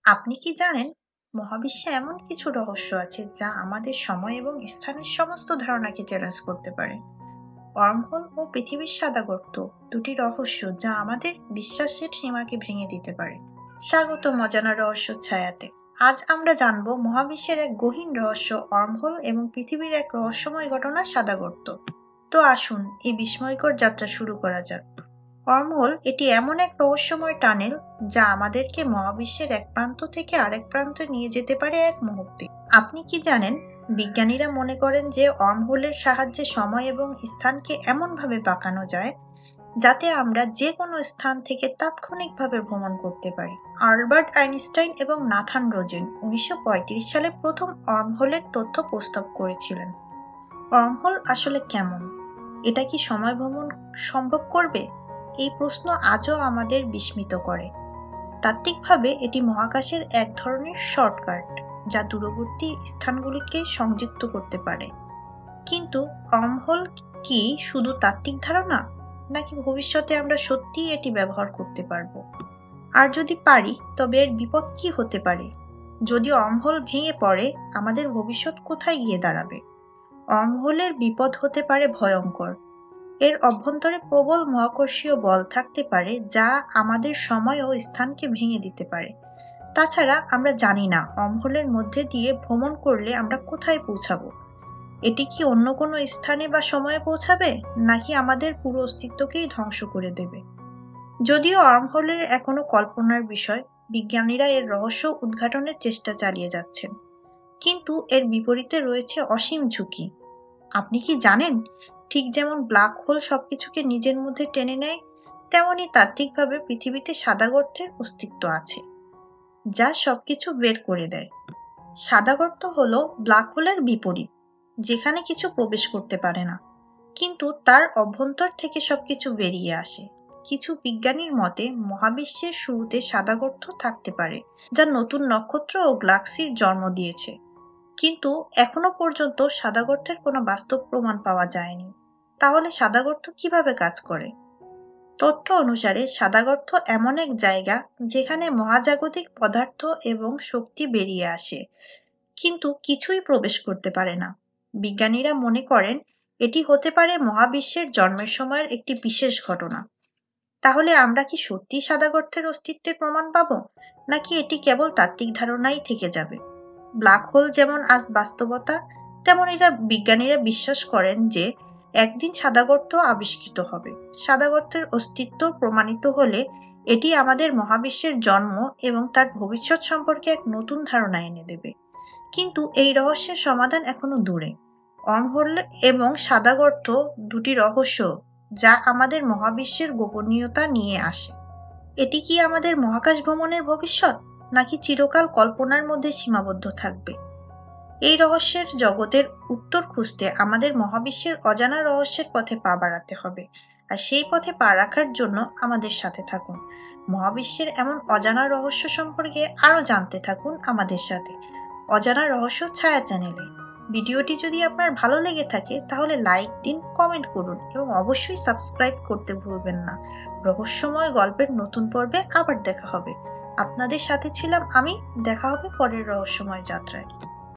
আপনি কি জানেন মহাবিশ্বে এমন কিছু রহস্য আছে যা আমাদের সময় এবং স্থানের সমস্ত ধারণাকে চ্যালেঞ্জ করতে পারে? ওয়ার্মহোল ও পৃথিবীর সাদা গর্ত দুটি রহস্য যা আমাদের বিশ্বাসের সীমাকে ভেঙে দিতে পারে। স্বাগত অজানা রহস্য ছায়াতে। আজ আমরা জানব মহাবিশ্বের এক গহীন রহস্য ওয়ার্মহোল এবং পৃথিবীর এক রহস্যময় ঘটনা সাদা গর্ত। তো আসুন এই বিস্ময়কর যাত্রা শুরু করা যাক। ওয়ার্মহোল এটি এমন এক রহস্যময় টানেল যা আমাদেরকে মহাবিশ্বের এক প্রান্ত থেকে আরেক প্রান্তে নিয়ে যেতে পারে এক মুহূর্তে। আপনি কি জানেন বিজ্ঞানীরা মনে করেন যে ওয়ার্মহোলের সাহায্যে সময় এবং স্থানকে এমনভাবে বাঁকানো যায় যাতে আমরা যে কোনো স্থান থেকে তাৎক্ষণিকভাবে ভ্রমণ করতে পারি। আলবার্ট আইনস্টাইন এবং নাথান রোজেন 1935 সালে প্রথম ওয়ার্মহোলের তথ্য প্রস্তাব করেছিলেন। ওয়ার্মহোল আসলে কেমন? এটা কি সময় ভ্রমণ সম্ভব করবে? এই প্রশ্ন আজও আমাদের বিস্মিত করে। তাত্ত্বিকভাবে এটি মহাকাশের এক ধরনের শর্টকাট যা দূরবর্তী স্থানগুলিকে সংযুক্ত করতে পারে। কিন্তু ওয়ার্মহোল কি শুধু তাত্ত্বিক ধারণা, নাকি ভবিষ্যতে আমরা সত্যিই এটি ব্যবহার করতে পারবো? আর যদি পারি, তবে এর বিপদ কি হতে পারে? যদি ওয়ার্মহোল ভেঙে পড়ে, আমাদের ভবিষ্যৎ কোথায় গিয়ে দাঁড়াবে? ওয়ার্মহোলের বিপদ হতে পারে ভয়ঙ্কর। এর অভ্যন্তরে প্রবল মহাকর্ষীয় বল থাকতে পারে যা আমাদের সময় ও স্থানকে ভেঙে দিতে পারে। তাছাড়া আমরা জানি না ওয়ার্মহোলের মধ্যে দিয়ে ভ্রমণ করলে আমরা কোথায় পৌঁছাবো। এটি কি অন্য কোনো স্থানে বা সময়ে পৌঁছাবে, নাকি আমাদের পুরো অস্তিত্বকেই ধ্বংস করে দেবে? যদিও ওয়ার্মহোলের এখনো কল্পনার বিষয়, বিজ্ঞানীরা এর রহস্য উদ্ঘাটনের চেষ্টা চালিয়ে যাচ্ছেন। কিন্তু এর বিপরীতে রয়েছে অসীম ঝুঁকি। আপনি কি জানেন ঠিক যেমন ব্ল্যাক হোল সবকিছুকে নিজের মধ্যে টেনে নেয়, তেমনি তাত্ত্বিকভাবে পৃথিবীতে সাদা গর্তের অস্তিত্ব আছে যা সবকিছু বের করে দেয়। সাদা গর্ত হলো ব্ল্যাক হোলের বিপরীত, যেখানে কিছু প্রবেশ করতে পারে না, কিন্তু তার অভ্যন্তর থেকে সবকিছু বেরিয়ে আসে। কিছু বিজ্ঞানীর মতে মহাবিশ্বের শুরুতে সাদা গর্ত থাকতে পারে যা নতুন নক্ষত্র ও গ্যালাক্সির জন্ম দিয়েছে, কিন্তু এখনো পর্যন্ত সাদা গর্তের কোনো বাস্তব প্রমাণ পাওয়া যায়নি। তাহলে সাদা গর্ত কিভাবে কাজ করে? তথ্য অনুসারে সাদা গর্ত এমন এক জায়গা যেখানে মহাজাগতিক পদার্থ এবং শক্তি বেরিয়ে আসে, কিন্তু কিছুই প্রবেশ করতে পারে না। বিজ্ঞানীরা মনে করেন এটি হতে পারে মহাবিশ্বের জন্মের সময়ের একটি বিশেষ ঘটনা। তাহলে আমরা কি সত্যি সাদা গর্তের অস্তিত্বের প্রমাণ পাবো, নাকি এটি কেবল তাত্ত্বিক ধারণাই থেকে যাবে? ব্ল্যাক হোল যেমন আজ বাস্তবতা, তেমন বিজ্ঞানীরা বিশ্বাস করেন যে একদিন সাদা গর্ত আবিষ্কৃত হবে। সাদা গর্তের অস্তিত্ব প্রমাণিত হলে এটি আমাদের মহাবিশ্বের জন্ম এবং তার ভবিষ্যৎ সম্পর্কে এক নতুন ধারণা এনে দেবে। কিন্তু এই রহস্যের সমাধান এখনো দূরে। ওয়ার্মহোল এবং সাদা গর্ত দুটি রহস্য যা আমাদের মহাবিশ্বের গোপনীয়তা নিয়ে আসে। এটি কি আমাদের মহাকাশ ভ্রমণের ভবিষ্যৎ, নাকি চিরকাল কল্পনার মধ্যে সীমাবদ্ধ থাকবে? এই রহস্যের জগতের উত্তর খুঁজতে আমাদের মহাবিশ্বের অজানা রহস্যের পথে পা বাড়াতে হবে। আর সেই পথে পা রাখার জন্য আমাদের সাথে থাকুন। মহাবিশ্বের এমন অজানা রহস্য সম্পর্কে আরও জানতে থাকুন আমাদের সাথে অজানা রহস্য ছায়া চ্যানেলে। ভিডিওটি যদি আপনার ভালো লেগে থাকে তাহলে লাইক দিন, কমেন্ট করুন এবং অবশ্যই সাবস্ক্রাইব করতে ভুলবেন না। রহস্যময় গল্পের নতুন পর্বে আবার দেখা হবে। আপনাদের সাথে ছিলাম আমি। দেখা হবে পরের রহস্যময় যাত্রায়।